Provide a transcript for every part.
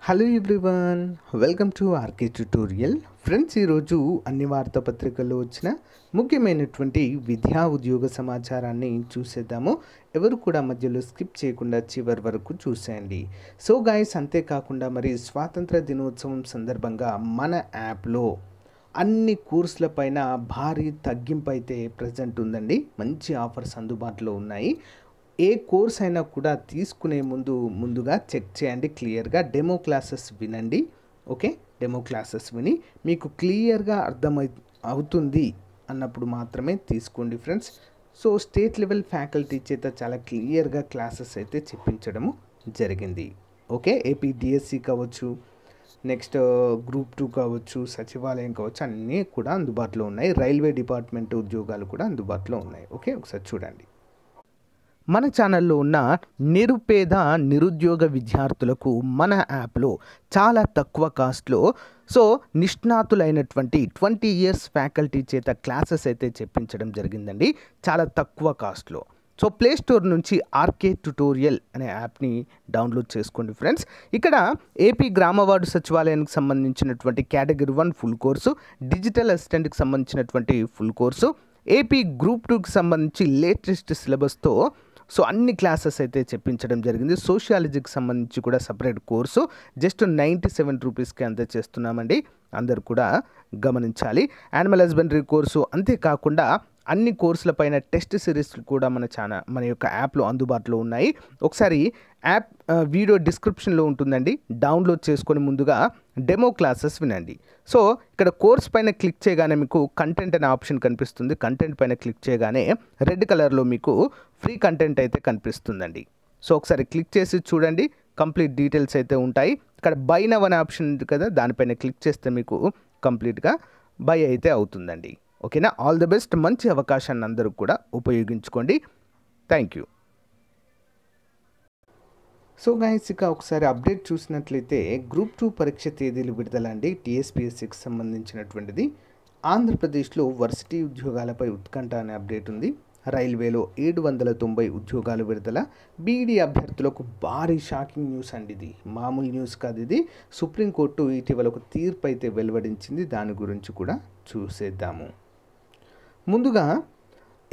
Hello everyone, welcome to RK tutorial. Friends, ఈరోజు అన్ని వార్తాపత్రికల్లో వచ్చిన ముఖ్యమైనటువంటి విద్యా ఉద్యోగ సమాచారాన్ని చూసేద్దాము. ఎవరు కూడా మధ్యలో స్కిప్ చేయకుండా చివరి వరకు చూసేయండి. సో గైస్, అంతేకాకుండా మరి స్వాతంత్ర దినోత్సవం సందర్భంగా మన యాప్లో అన్ని కోర్సుల పైన భారీ తగ్గింపు అయితే ప్రజెంట్ ఉందండి. మంచి ఆఫర్స్ అందుబాటులో ఉన్నాయి. ఏ కోర్స్ అయినా కూడా తీసుకునే ముందుగా చెక్ చేయండి. క్లియర్గా డెమో క్లాసెస్ వినండి. ఓకే, డెమో క్లాసెస్ విని మీకు క్లియర్గా అవుతుంది అన్నప్పుడు మాత్రమే తీసుకోండి friends. So state level faculty చేత చాలా క్లియర్గా క్లాసెస్ అయితే చెప్పించడము జరిగింది. ఓకే, ఏపీ డిఎస్సి కావచ్చు, నెక్స్ట్ గ్రూప్ 2 కావచ్చు, సచివాలయం కావచ్చు, అన్నీ కూడా అందుబాటులో ఉన్నాయి. రైల్వే డిపార్ట్మెంట్ ఉద్యోగాలు కూడా అందుబాటులో ఉన్నాయి. ఓకే, ఒకసారి చూడండి. మన ఛానల్లో ఉన్న నిరుద్యోగ విద్యార్థులకు మన యాప్లో చాలా తక్కువ కాస్ట్లో నిష్ణాతులైనటువంటి 20 ఇయర్స్ ఫ్యాకల్టీ చేత క్లాసెస్ అయితే చెప్పించడం జరిగిందండి, చాలా తక్కువ కాస్ట్లో. ప్లే స్టోర్ నుంచి ఆర్కే ట్యుటోరియల్ అనే యాప్ని డౌన్లోడ్ చేసుకోండి ఫ్రెండ్స్. ఇక్కడ ఏపీ గ్రామ వార్డు సచివాలయానికి సంబంధించినటువంటి కేటగిరీ 1 ఫుల్ కోర్సు, డిజిటల్ అసిస్టెంట్కి సంబంధించినటువంటి ఫుల్ కోర్సు, ఏపీ గ్రూప్ 2కి సంబంధించి లేటెస్ట్ సిలబస్తో అన్ని క్లాసెస్ అయితే చెప్పించడం జరిగింది. సోషియాలజీకి సంబంధించి కూడా సపరేట్ కోర్సు జస్ట్ 97 రూపీస్కి అందజేస్తున్నామండి, అందరు కూడా గమనించాలి. యానిమల్ హస్బెండరీ కోర్సు, అంతేకాకుండా అన్ని కోర్సుల పైన టెస్ట్ సిరీస్లు కూడా మన యొక్క యాప్లో అందుబాటులో ఉన్నాయి. ఒకసారి యాప్ వీడియో డిస్క్రిప్షన్లో ఉంటుందండి, డౌన్లోడ్ చేసుకొని ముందుగా డెమో క్లాసెస్ వినండి. ఇక్కడ కోర్స్ పైన క్లిక్ చేయగానే మీకు కంటెంట్ అనే ఆప్షన్ కనిపిస్తుంది. కంటెంట్ పైన క్లిక్ చేయగానే రెడ్ కలర్లో మీకు ఫ్రీ కంటెంట్ అయితే కనిపిస్తుందండి. ఒకసారి క్లిక్ చేసి చూడండి, కంప్లీట్ డీటెయిల్స్ అయితే ఉంటాయి. ఇక్కడ బై నవ్ అనే ఆప్షన్ ఉంది కదా, దానిపైన క్లిక్ చేస్తే మీకు కంప్లీట్గా బై అయితే అవుతుందండి. ఓకేనా, ఆల్ ది బెస్ట్. మంచి అవకాశాన్ని అందరూ కూడా ఉపయోగించుకోండి. Thank you. గైస్, ఇక ఒకసారి అప్డేట్ చూసినట్లయితే గ్రూప్ 2 పరీక్ష తేదీలు విడుదల అండి. టీఎస్పీఎస్సీకి సంబంధించినటువంటిది. ఆంధ్రప్రదేశ్లో వర్సిటీ ఉద్యోగాలపై ఉత్కంఠ అనే అప్డేట్ ఉంది. రైల్వేలో 790 ఉద్యోగాలు విడుదల. బీఈడీ అభ్యర్థులకు భారీ షాకింగ్ న్యూస్ అండి, ఇది మామూలు న్యూస్ కాదు. ఇది సుప్రీంకోర్టు ఇటీవల ఒక తీర్పు అయితే వెలువడించింది, దాని గురించి కూడా చూసేద్దాము. ముందుగా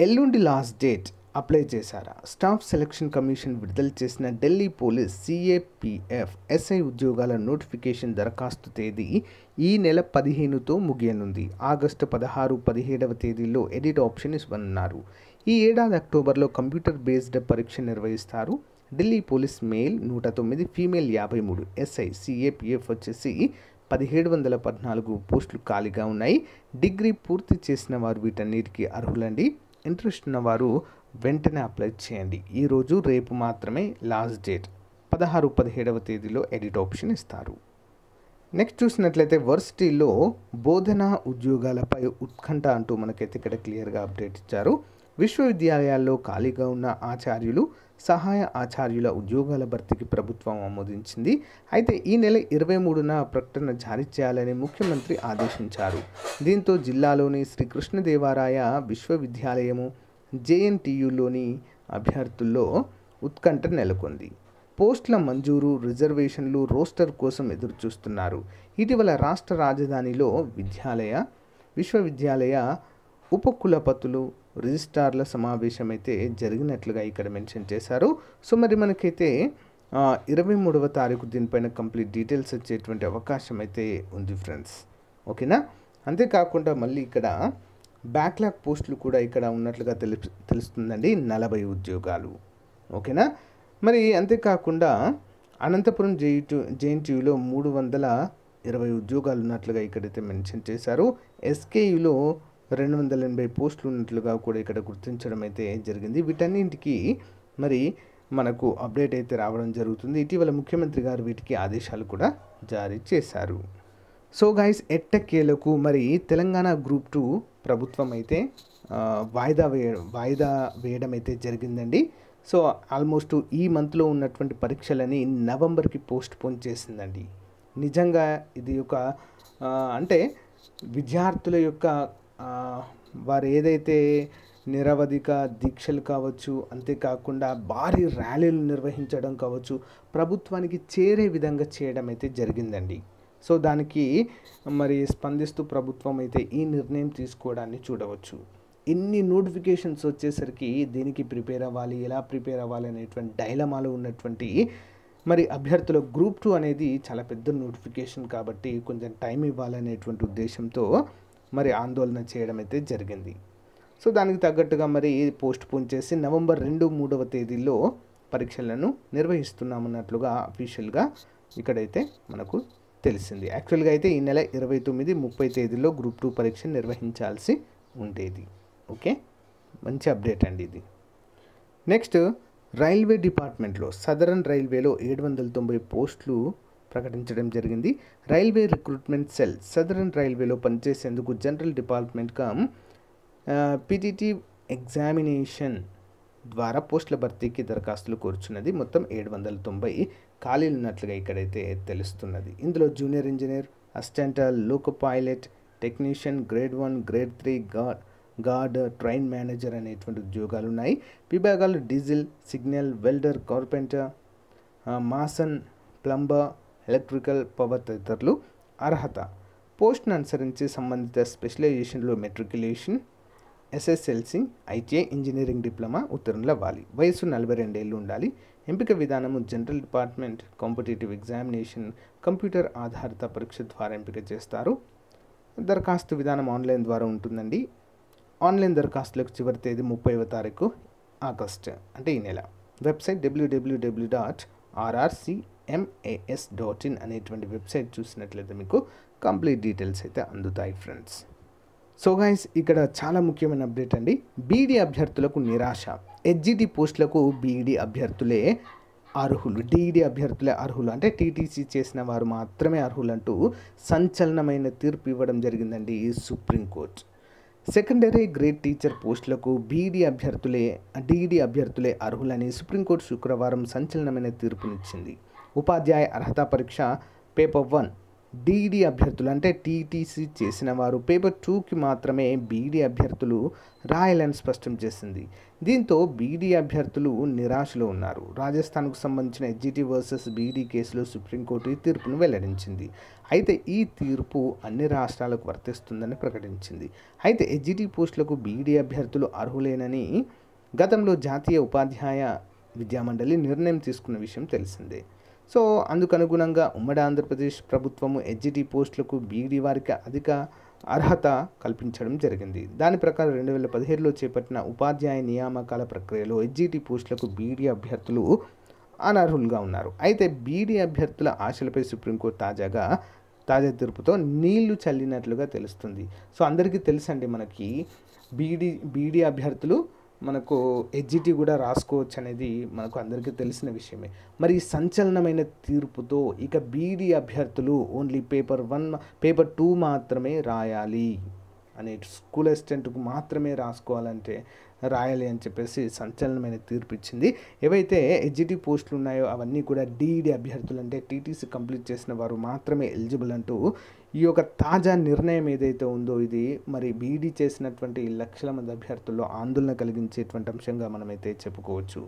ఎల్లుండి లాస్ట్ డేట్ అప్లై చేశారా? స్టాఫ్ సెలక్షన్ కమిషన్ విడుదల చేసిన ఢిల్లీ పోలీస్ సిఏపిఎఫ్ ఎస్ఐ ఉద్యోగాల నోటిఫికేషన్ దరఖాస్తు తేదీ ఈ నెల 15తో ముగియనుంది. ఆగస్టు 16, 17వ తేదీల్లో ఎడిట్ ఆప్షన్ ఇవ్వనున్నారు. ఈ ఏడాది అక్టోబర్లో కంప్యూటర్ బేస్డ్ పరీక్ష నిర్వహిస్తారు. Delhi police male 109, female 53, SI CAPF వచ్చేసి 1714 పోస్టులు ఖాళీగా ఉన్నాయి. డిగ్రీ పూర్తి చేసిన వారు వీటన్నిటికీ అర్హులండి. ఇంట్రెస్ట్ ఉన్నవారు వెంటనే అప్లై చేయండి. ఈరోజు రేపు మాత్రమే లాస్ట్ డేట్. 16, 17వ తేదీలో ఎడిట్ ఆప్షన్ ఇస్తారు. నెక్స్ట్ చూసినట్లయితే వర్సిటీలో బోధనా ఉద్యోగాలపై ఉత్కంఠ అంటూ మనకైతే ఇక్కడ క్లియర్గా అప్డేట్ ఇచ్చారు. విశ్వవిద్యాలయాల్లో ఖాళీగా ఉన్న ఆచార్యులు, సహాయ ఆచార్యుల ఉద్యోగాల భర్తీకి ప్రభుత్వం ఆమోదించింది. అయితే ఈ నెల 23న ప్రకటన జారీ చేయాలని ముఖ్యమంత్రి ఆదేశించారు. దీంతో జిల్లాలోని శ్రీకృష్ణదేవరాయ విశ్వవిద్యాలయము, జేఎన్టీయులోని అభ్యర్థుల్లో ఉత్కంఠ నెలకొంది. పోస్టుల మంజూరు, రిజర్వేషన్లు, రోస్టర్ కోసం ఎదురుచూస్తున్నారు. ఇటీవల రాష్ట్ర రాజధానిలో విశ్వవిద్యాలయ ఉపకులపతులు, రిజిస్ట్రార్ల సమావేశం అయితే జరిగినట్లుగా ఇక్కడ మెన్షన్ చేశారు. మరి మనకైతే 23వ తారీఖు దీనిపైన కంప్లీట్ డీటెయిల్స్ వచ్చేటువంటి అవకాశం అయితే ఉంది ఫ్రెండ్స్. ఓకేనా, అంతేకాకుండా మళ్ళీ ఇక్కడ బ్యాక్లాగ్ పోస్టులు కూడా ఇక్కడ ఉన్నట్లుగా తెలుస్తుందండి, 40 ఉద్యోగాలు. ఓకేనా, మరి అంతేకాకుండా అనంతపురం జేఎన్టీయూలో 320 ఉద్యోగాలు ఉన్నట్లుగా ఇక్కడైతే మెన్షన్ చేశారు. ఎస్కేయులో 280 పోస్టులు ఉన్నట్లుగా కూడా ఇక్కడ గుర్తించడం అయితే జరిగింది. వీటన్నింటికి మరి మనకు అప్డేట్ అయితే రావడం జరుగుతుంది. ఇటీవల ముఖ్యమంత్రి గారు వీటికి ఆదేశాలు కూడా జారీ చేశారు. గైస్, ఎట్టకేలకు మరి తెలంగాణ గ్రూప్ 2 ప్రభుత్వం అయితే వాయిదా వేయడం అయితే జరిగిందండి. ఆల్మోస్ట్ ఈ మంత్లో ఉన్నటువంటి పరీక్షలని నవంబర్కి పోస్ట్పోన్ చేసిందండి. నిజంగా ఇది ఒక అంటే విద్యార్థుల యొక్క వారు ఏదైతే నిరవధిక దీక్షలు కావచ్చు, అంతేకాకుండా భారీ ర్యాలీలు నిర్వహించడం కావచ్చు, ప్రభుత్వానికి చేరే విధంగా చేయడం అయితే జరిగిందండి. సో దానికి మరి స్పందిస్తూ ప్రభుత్వం అయితే ఈ నిర్ణయం తీసుకోవడాన్ని చూడవచ్చు. ఇన్ని నోటిఫికేషన్స్ వచ్చేసరికి దీనికి ప్రిపేర్ అవ్వాలి, ఎలా ప్రిపేర్ అవ్వాలి అనేటువంటి డైలమాలో ఉన్నటువంటి మరి అభ్యర్థుల గ్రూప్ 2 అనేది చాలా పెద్ద నోటిఫికేషన్ కాబట్టి కొంచెం టైం ఇవ్వాలనేటువంటి ఉద్దేశంతో మరి ఆందోళన చేయడం అయితే జరిగింది. సో దానికి తగ్గట్టుగా మరి పోస్ట్ పోన్ చేసి నవంబర్ 2, 3వ తేదీల్లో పరీక్షలను నిర్వహిస్తున్నామన్నట్లుగా అఫీషియల్గా ఇక్కడైతే మనకు తెలిసింది. యాక్చువల్గా అయితే ఈ నెల 29, 30 తేదీల్లో గ్రూప్ 2 పరీక్ష నిర్వహించాల్సి ఉండేది. ఓకే, మంచి అప్డేట్ అండి ఇది. నెక్స్ట్, రైల్వే డిపార్ట్మెంట్లో సదరన్ రైల్వేలో 790 పోస్టులు ప్రకటించడం జరిగింది. రైల్వే రిక్రూట్మెంట్ సెల్ సదరన్ రైల్వేలో పనిచేసేందుకు general department come PTT examination ద్వారా పోస్టుల భర్తీకి దరఖాస్తులు కోరుచున్నది. మొత్తం 790 ఖాళీలు ఉన్నట్లుగా ఇక్కడైతే తెలుస్తున్నది. ఇందులో junior engineer, assistant loco pilot, technician, grade 1, grade 3, guard, train manager అనేటువంటి ఉద్యోగాలు ఉన్నాయి. విభాగాలు diesel, signal, welder, carpenter, mason, plumber, electrical, power తదితరులు. అర్హత: పోస్ట్ను అనుసరించి సంబంధిత స్పెషలైజేషన్లో matriculation, SSLC, ITI, engineering diploma ఉత్తీర్ణులు అవ్వాలి. వయసు 42 ఏళ్ళు ఉండాలి. ఎంపిక విధానము general department competitive examination computer ఆధారిత పరీక్ష ద్వారా ఎంపిక చేస్తారు. దరఖాస్తు విధానం ఆన్లైన్ ద్వారా ఉంటుందండి. ఆన్లైన్ దరఖాస్తులకు చివరి తేదీ 30వ తారీఖు ఆగస్టు, అంటే ఈ నెల. వెబ్సైట్ www.rrcmas.in అనేటువంటి వెబ్సైట్ చూసినట్లయితే మీకు కంప్లీట్ డీటెయిల్స్ అయితే అందుతాయి ఫ్రెండ్స్. సో గైస్, ఇక్కడ చాలా ముఖ్యమైన అప్డేట్ అండి. బీఈడీ అభ్యర్థులకు నిరాశ. హెచ్జిటి పోస్టులకు బీఈడీ అభ్యర్థులే అర్హులు, డీఈడీ అభ్యర్థులే అర్హులు, అంటే టీటీసీ చేసిన వారు మాత్రమే అర్హులు అంటూ సంచలనమైన తీర్పు ఇవ్వడం జరిగిందండి ఈ సుప్రీంకోర్టు. సెకండరీ గ్రేడ్ టీచర్ పోస్టులకు డీఈడీ అభ్యర్థులే అర్హులని సుప్రీంకోర్టు శుక్రవారం సంచలనమైన తీర్పునిచ్చింది. ఉపాధ్యాయ అర్హత పరీక్ష పేపర్ 1 డీఈడీ అభ్యర్థులు, అంటే టీటీసీ చేసిన వారు, పేపర్ 2కి మాత్రమే బీఈడీ అభ్యర్థులు రాయాలని స్పష్టం చేసింది. దీంతో బీఈడీ అభ్యర్థులు నిరాశలో ఉన్నారు. రాజస్థాన్కు సంబంధించిన హెచ్జిటి వర్సెస్ బీఈడీ కేసులో సుప్రీంకోర్టు ఈ తీర్పును వెల్లడించింది. అయితే ఈ తీర్పు అన్ని రాష్ట్రాలకు వర్తిస్తుందని ప్రకటించింది. అయితే హెచ్జిటి పోస్టులకు బీఈడీ అభ్యర్థులు అర్హులేనని గతంలో జాతీయ ఉపాధ్యాయ విద్యామండలి నిర్ణయం తీసుకున్న విషయం తెలిసిందే. సో అందుకనుగుణంగా ఉమ్మడి ఆంధ్రప్రదేశ్ ప్రభుత్వము హెచ్జిటి పోస్టులకు బీఈడీ వారికి అధిక అర్హత కల్పించడం జరిగింది. దాని ప్రకారం 2017లో చేపట్టిన ఉపాధ్యాయ నియామకాల ప్రక్రియలో హెచ్జిటి పోస్టులకు బీఈడీ అభ్యర్థులు అనర్హులుగా ఉన్నారు. అయితే బీఈడీ అభ్యర్థుల ఆశలపై సుప్రీంకోర్టు తాజా తీర్పుతో నీళ్లు చల్లినట్లుగా తెలుస్తుంది. సో అందరికీ తెలుసండి, మనకి బీఈడీ అభ్యర్థులు మనకు హెచ్జిటి కూడా రాసుకోవచ్చు అనేది మనకు అందరికీ తెలిసిన విషయమే. మరి ఈ సంచలనమైన తీర్పుతో ఇక బీఈడీ అభ్యర్థులు ఓన్లీ పేపర్ 2 మాత్రమే రాయాలి అనే, స్కూల్ అసిస్టెంట్కు మాత్రమే రాయాలి అని చెప్పేసి సంచలనమైన తీర్పు ఇచ్చింది. ఏవైతే హెచ్జిటి పోస్టులు ఉన్నాయో అవన్నీ కూడా డీఈడీ అభ్యర్థులు, అంటే టీటీసీ కంప్లీట్ చేసిన వారు మాత్రమే ఎలిజిబుల్ అంటూ ఈ యొక్క తాజా నిర్ణయం ఏదైతే ఉందో ఇది మరి బీఈడీ చేసినటువంటి లక్షల మంది అభ్యర్థుల్లో ఆందోళన కలిగించేటువంటి అంశంగా మనమైతే చెప్పుకోవచ్చు.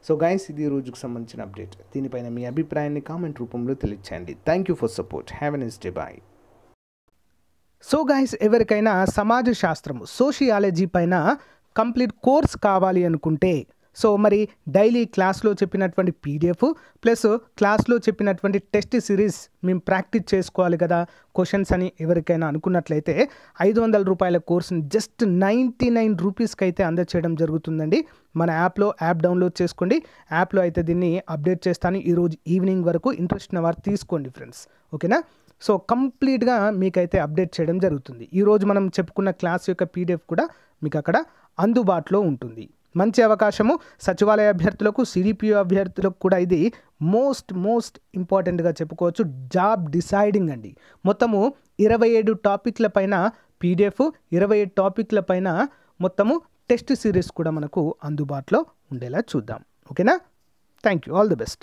సో గైస్, ఇది ఈ రోజుకు సంబంధించిన అప్డేట్. దీనిపైన మీ అభిప్రాయాన్ని కామెంట్ రూపంలో తెలియచేయండి. Thank you for support. Have a nice day. Bye. So guys, ఎవరికైనా సమాజ శాస్త్రం, సోషియాలజీ పైన కంప్లీట్ కోర్స్ కావాలి అనుకుంటే, సో మరి డైలీ క్లాస్లో చెప్పినటువంటి పీడిఎఫ్ ప్లస్ క్లాస్లో చెప్పినటువంటి టెస్ట్ సిరీస్ మేము ప్రాక్టీస్ చేసుకోవాలి కదా క్వశ్చన్స్ అని ఎవరికైనా అనుకున్నట్లయితే 500 రూపాయల కోర్సుని జస్ట్ 99 రూపీస్కి అయితే అందచేయడం జరుగుతుందండి. మన యాప్ డౌన్లోడ్ చేసుకోండి. యాప్లో అయితే దీన్ని అప్డేట్ చేస్తాను. ఈరోజు ఈవినింగ్ వరకు ఇంట్రెస్ట్ ఉన్న వారు తీసుకోండి ఫ్రెండ్స్, ఓకేనా. సో కంప్లీట్గా మీకైతే అప్డేట్ చేయడం జరుగుతుంది. ఈరోజు మనం చెప్పుకున్న క్లాస్ యొక్క పీడిఎఫ్ కూడా మీకు అక్కడ అందుబాటులో ఉంటుంది. మంచి అవకాశము సచివాలయ అభ్యర్థులకు, సిడిపిఓ అభ్యర్థులకు కూడా ఇది మోస్ట్ ఇంపార్టెంట్గా చెప్పుకోవచ్చు. జాబ్ డిసైడింగ్ అండి. మొత్తము 27 టాపిక్ల పైన పీడిఎఫ్, 27 టాపిక్ల పైన మొత్తము టెస్ట్ సిరీస్ కూడా మనకు అందుబాటులో ఉండేలా చూద్దాం, ఓకేనా. Thank you. All the best.